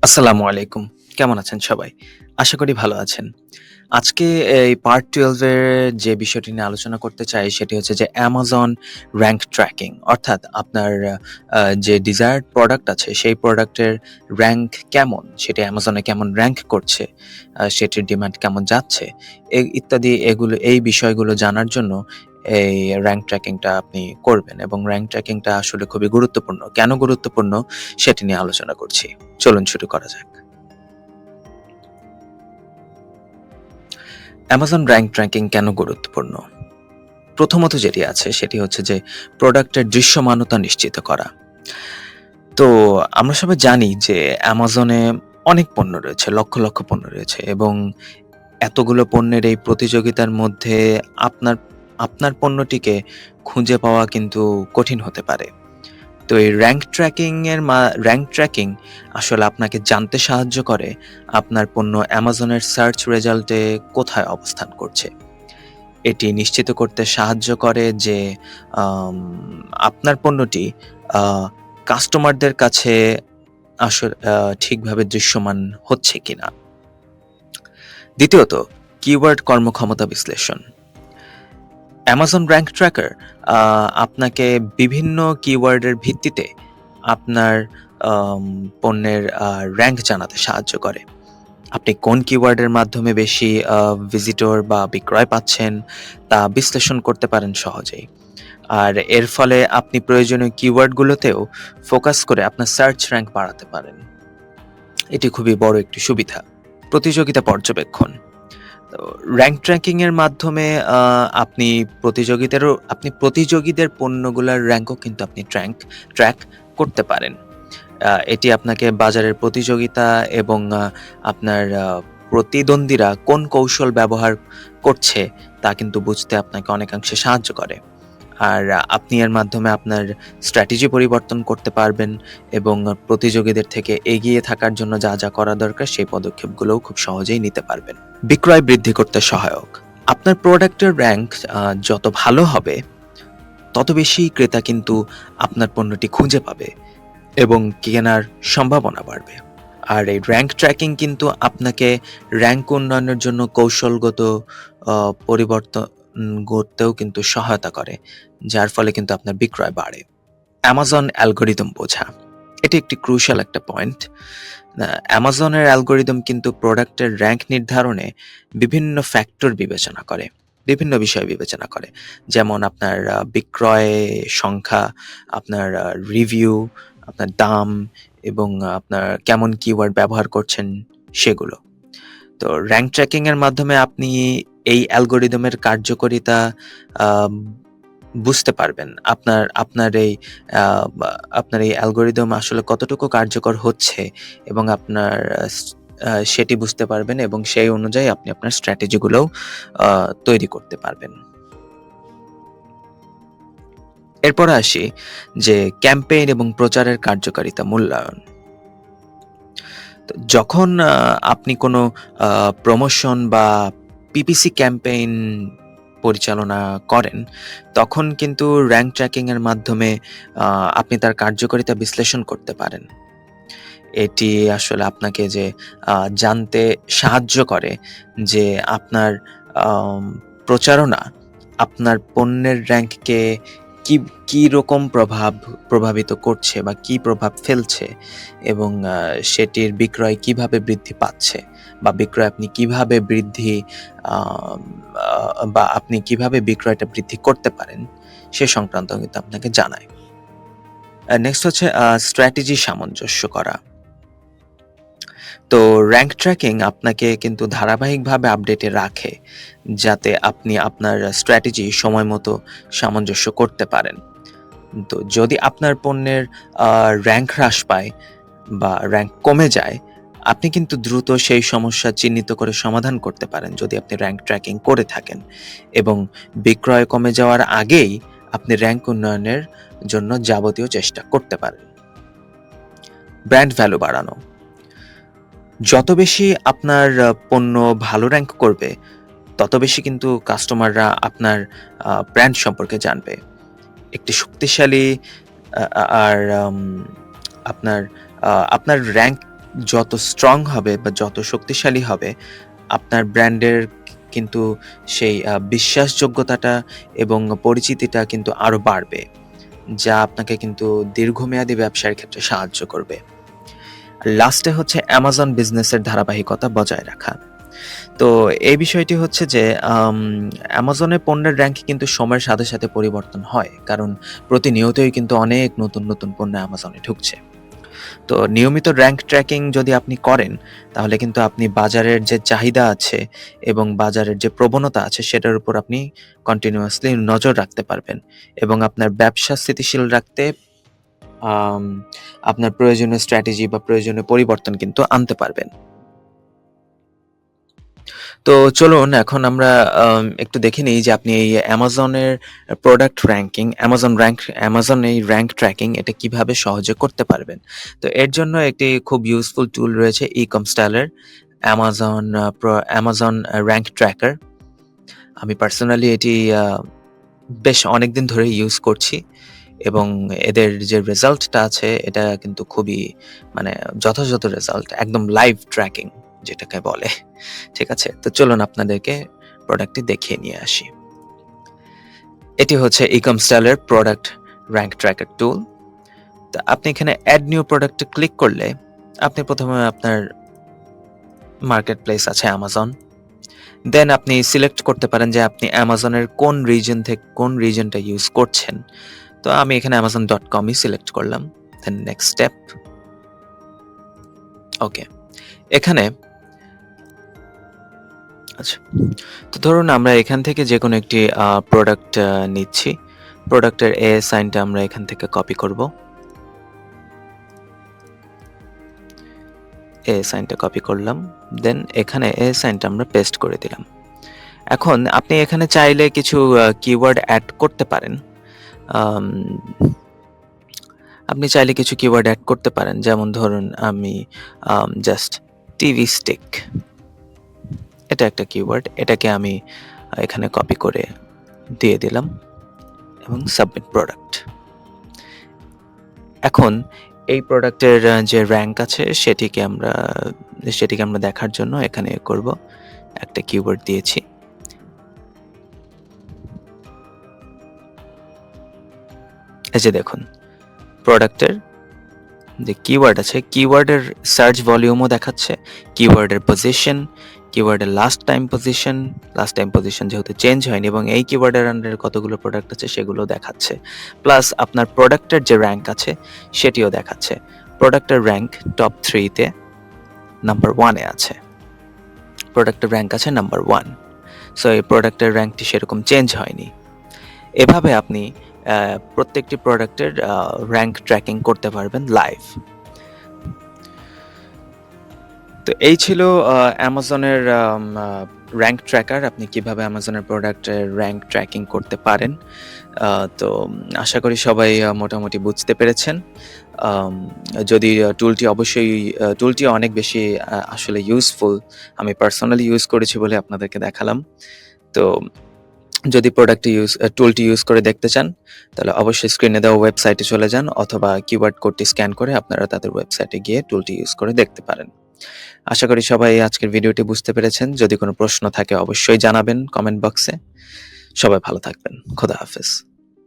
আসসালামু আলাইকুম। কেমন আছেন সবাই? আশা করি ভালো আছেন। আজকে এই পার্ট 12 এর যে বিষয়টি নিয়ে আলোচনা করতে চাই সেটি হচ্ছে যে Amazon rank tracking অর্থাৎ আপনার যে desired প্রোডাক্ট আছে সেই প্রোডাক্টের র‍্যাংক কেমন, সেটি Amazon এ কেমন র‍্যাংক করছে, সেটির ডিমান্ড কেমন যাচ্ছে, ইত্যাদি এই বিষয়গুলো জানার জন্য এই র‍্যাংক ট্র্যাকিংটা আপনি করবেন এবং র‍্যাংক ট্র্যাকিংটা আসলে খুবই গুরুত্বপূর্ণ। কেন গুরুত্বপূর্ণ সেটি নিয়ে আলোচনা করছি। চলুন শুরু করা যাক। Amazon র‍্যাংক ট্র্যাকিং কেন গুরুত্বপূর্ণ? প্রথমত যেটি আছে সেটি হচ্ছে যে প্রোডাক্টের দৃশ্যমানতা নিশ্চিত করা। তো আমরা সবাই জানি যে Amazon এ অনেক পণ্য রয়েছে, লক্ষ, লক্ষ পণ্য রয়েছে এবং এতগুলো পণ্যের এই প্রতিযোগিতার মধ্যে আপনার আপনার পণ্যটিকে খুঁজে পাওয়া কিন্তু কঠিন হতে পারে। তো এই র‍্যাংক ট্র্যাকিং আসলে আপনাকে জানতে সাহায্য করে আপনার পণ্য Amazon-এর সার্চ রেজাল্টে কোথায় অবস্থান করছে। এটি নিশ্চিত করতে সাহায্য করে যে আম আপনার পণ্যটি আ কাস্টমারদের কাছে ঠিকভাবে দৃশ্যমান হচ্ছে কিনা। দ্বিতীয়ত, কিওয়ার্ড কর্মক্ষমতা বিশ্লেষণ। Amazon র‍্যাংক ট্র্যাকার আপনাকে বিভিন্ন কিওয়ার্ডের ভিত্তিতে আপনার পণ্যের র‍্যাংক জানাতে সাহায্য করে। আপনি কোন কিওয়ার্ডের মাধ্যমে বেশি ভিজিটর বা বিক্রয় পাচ্ছেন তা বিশ্লেষণ করতে পারেন সহজেই। আর এর ফলে আপনি প্রয়োজনীয় কিওয়ার্ডগুলোতেও ফোকাস করে আপনার সার্চ র‍্যাংক বাড়াতে পারেন। এটি খুবই বড় একটি সুবিধা। প্রতিযোগিতা পর্যবেক্ষণ। তো র‍্যাংক ট্র্যাকিং এর মাধ্যমে আপনি প্রতিযোগীদের পণ্যগুলার র‍্যাংকও কিন্তু আপনি ট্র্যাক করতে পারেন। এটি আপনাকে বাজারের প্রতিযোগিতা এবং আপনার প্রতিদ্বন্দ্বীরা কোন কৌশল ব্যবহার করছে তা কিন্তু বুঝতে আপনাকে অনেকাংশে সাহায্য করে। আর আপনি এর মাধ্যমে আপনার স্ট্র্যাটেজি পরিবর্তন করতে পারবেন এবং প্রতিযোগীদের থেকে এগিয়ে থাকার জন্য যা, যা করা দরকার সেই পদক্ষেপগুলোও খুব সহজেই নিতে পারবেন। বিক্রয় বৃদ্ধি করতে সহায়ক। আপনার প্রোডাক্টের র‍্যাংক যত ভালো হবে, তত বেশি ক্রেতা কিন্তু আপনার পণ্যটি খুঁজে পাবে এবং কেনার সম্ভাবনা বাড়বে। আর এই র‍্যাংক ট্র্যাকিং কিন্তু আপনাকে র‍্যাংক উন্নয়নের জন্য কৌশলগত পরিবর্তন গড়তেও কিন্তু সহায়তা করে, যার ফলে কিন্তু আপনার বিক্রয় বাড়ে। Amazon অ্যালগরিদম বোঝা। এটি একটি ক্রুশাল একটা পয়েন্ট। Amazon-এর অ্যালগরিদম কিন্তু প্রোডাক্টের র‍্যাংক নির্ধারণে বিভিন্ন ফ্যাক্টর বিবেচনা করে, বিভিন্ন বিষয় বিবেচনা করে। যেমন আপনার বিক্রয় সংখ্যা, আপনার রিভিউ, আপনার দাম এবং আপনার কেমন কিওয়ার্ড ব্যবহার করছেন সেগুলো। তো র‍্যাংক ট্র্যাকিং এর মাধ্যমে আপনি এই অ্যালগরিদমের কার্যকারিতা আম বুঝতে পারবেন। আপনার এই অ্যালগরিদম আসলে কতটুকু কার্যকর হচ্ছে এবং আপনার সেটি বুঝতে পারবেন এবং সেই অনুযায়ী আপনি আপনার স্ট্র্যাটেজিগুলোও তৈরি করতে পারবেন। এরপরে আসি যে ক্যাম্পেইন এবং প্রচারের কার্যকারিতা মূল্যায়ন। তো যখন আপনি কোনো প্রমোশন বা পিপিসি ক্যাম্পেইন পরিচালনা করেন, তখন কিন্তু র‍্যাংক ট্র্যাকিং এর মাধ্যমে আপনি তার কার্যকারিতা বিশ্লেষণ করতে পারেন। এটি আসলে আপনাকে যে জানতে সাহায্য করে যে আপনার প্রচারণা আপনার পণ্যের র‍্যাংককে কি রকম প্রভাবিত করছে বা কি প্রভাব ফেলছে এবং সেটির বিক্রয় কিভাবে বৃদ্ধি পাচ্ছে বা আপনি কিভাবে বিক্রয়টা বৃদ্ধি করতে পারেন সে সংক্রান্ত কিন্তু আপনাকে জানায়। নেক্সট হচ্ছে স্ট্র্যাটেজি সামঞ্জস্য করা। তো র‍্যাংক ট্র্যাকিং আপনাকে কিন্তু ধারাবাহিকভাবে আপডেটে রাখে, যাতে আপনি আপনার স্ট্র্যাটেজি সময়মতো সামঞ্জস্য করতে পারেন। তো যদি আপনার পণ্যের র‍্যাংক হ্রাস পায় বা র‍্যাংক কমে যায়, আপনি কিন্তু দ্রুত সেই সমস্যা চিহ্নিত করে সমাধান করতে পারেন যদি আপনি র‍্যাংক ট্র্যাকিং করে থাকেন এবং বিক্রয় কমে যাওয়ার আগেই আপনি র‍্যাংক উন্নয়নের জন্য যাবতীয় চেষ্টা করতে পারেন। ব্র্যান্ড ভ্যালু বাড়ানো। যত বেশি আপনার পণ্য ভালো র‍্যাংক করবে, তত বেশি কিন্তু কাস্টমাররা আপনার ব্র্যান্ড সম্পর্কে জানবে। একটি শক্তিশালী আর আপনার র‍্যাংক যত স্ট্রং হবে বা যত শক্তিশালী হবে, আপনার ব্র্যান্ডের কিন্তু সেই বিশ্বাসযোগ্যতাটা এবং পরিচিতিটা কিন্তু আরো বাড়বে, যা আপনাকে কিন্তু দীর্ঘমেয়াদী ব্যবসার ক্ষেত্রে সাহায্য করবে। লাস্টে হচ্ছে অ্যামাজন বিজনেসের ধারাবাহিকতা বজায় রাখা। তো এই বিষয়টি হচ্ছে যে অ্যামাজনের পণ্যের র‍্যাংক কিন্তু সময়ের সাথে, সাথে পরিবর্তন হয়। কারণ প্রতিনিয়তই কিন্তু অনেক নতুন, নতুন পণ্য অ্যামাজনে ঢুকছে। তো নিয়মিত র‍্যাংক ট্র্যাকিং যদি আপনি করেন, তাহলে কিন্তু আপনি বাজারের যে চাহিদা আছে এবং বাজারের যে প্রবণতা আছে, সেটার উপর আপনি কন্টিনিউয়াসলি নজর রাখতে পারবেন এবং আপনার ব্যবসা স্থিতিশীল রাখতে আম আপনার প্রয়োজনীয় স্ট্র্যাটেজি বা প্রয়োজনীয় পরিবর্তন কিন্তু আনতে পারবেন। তো চলুন এখন আমরা একটু দেখে নিই যে আপনি এই অ্যামাজনের প্রোডাক্ট র‍্যাংকিং, অ্যামাজন এই র‍্যাংক ট্র্যাকিং এটা কিভাবে সহজে করতে পারবেন। তো এর জন্য একটি খুব ইউজফুল টুল রয়েছে ইকমস্টাইলের অ্যামাজন র‍্যাংক ট্র্যাকার। আমি পার্সোনালি এটি বেশ অনেকদিন ধরে ইউজ করছি এবং এদের যে রেজাল্টটা আছে এটা কিন্তু খুবই মানে যথাযথ রেজাল্ট, একদম লাইভ ট্র্যাকিং যেটাকে বলে। ঠিক আছে? তো চলুন আপনাদেরকে প্রোডাক্টটি দেখিয়ে নিয়ে আসি। এটি হচ্ছে ইকমস্টাইলের প্রোডাক্ট র‍্যাংক ট্র্যাকার টুল। তো আপনি এখানে অ্যাড নিউ প্রোডাক্টে ক্লিক করলে আপনি প্রথমে আপনার মার্কেট প্লেস আছে অ্যামাজন। দেন আপনি সিলেক্ট করতে পারেন যে আপনি অ্যামাজনের কোন রিজনটা ইউজ করছেন। তো আমি এখানে amazon.com-ই সিলেক্ট করলাম। Then next step. ওকে। এখানে আচ্ছা। তো ধরুন আমরা এখান থেকে যেকোনো একটি প্রোডাক্ট নিচ্ছি। প্রোডাক্টের ASIN-টা আমরা এখান থেকে কপি করব। ASIN-টা কপি করলাম। দেন এখানে ASIN-টা আমরা পেস্ট করে দিলাম। এখন আপনি এখানে চাইলে কিছু কিওয়ার্ড অ্যাড করতে পারেন। আপনি চাইলে কিছু কিওয়ার্ড অ্যাড করতে পারেন। যেমন ধরুন আমি জাস্ট টিভি স্টিক, এটা একটা কিওয়ার্ড। এটাকে আমি এখানে কপি করে দিয়ে দিলাম এবং সাবমিট প্রোডাক্ট। এখন এই প্রোডাক্টের যে র‍্যাংক আছে সেটিকে আমরা দেখার জন্য এখানে করব, একটা কিওয়ার্ড দিয়েছি। এই যে দেখুন প্রোডাক্টের যে কিওয়ার্ড আছে, কিওয়ার্ডের সার্চ ভলিউমও দেখাচ্ছে, কিওয়ার্ডের পজিশন, কিওয়ার্ডের লাস্ট টাইম পজিশন যেহেতু চেঞ্জ হয়নি এবং এই কিওয়ার্ডের আন্ডারে কতগুলো প্রোডাক্ট আছে সেগুলো দেখাচ্ছে। প্লাস আপনার প্রোডাক্টের যে র‍্যাংক আছে সেটিও দেখাচ্ছে। প্রোডাক্টের র‍্যাংক টপ 3-তে নাম্বার 1-এ আছে। প্রোডাক্টের র‍্যাংক আছে নাম্বার 1। সো এই প্রোডাক্টের র‍্যাংকটি সেরকম চেঞ্জ হয়নি। এভাবে আপনি প্রত্যেকটি প্রোডাক্টের র‍্যাংক ট্র্যাকিং করতে পারবেন লাইভ। তো এই ছিল অ্যামাজনের র‍্যাংক ট্র্যাকার। আপনি কিভাবে অ্যামাজনের প্রোডাক্টের র‍্যাংক ট্র্যাকিং করতে পারেন। তো আশা করি সবাই মোটামুটি বুঝতে পেরেছেন। যদি টুলটি অনেক বেশি আসলে ইউজফুল। আমি পার্সোনালি ইউজ করেছি বলে আপনাদেরকে দেখালাম। তো যদি টুলটি ইউজ করে দেখতে চান, তাহলে অবশ্যই স্ক্রিনে দেওয়া ওয়েবসাইটে চলে যান অথবা কিওয়ার্ড কোডটি স্ক্যান করে আপনারা তাদের ওয়েবসাইটে গিয়ে টুলটি ইউজ করে দেখতে পারেন। আশা করি সবাই আজকের ভিডিওটি বুঝতে পেরেছেন। যদি কোনো প্রশ্ন থাকে অবশ্যই জানাবেন কমেন্ট বক্সে। সবাই ভালো থাকবেন। খোদা হাফেজ।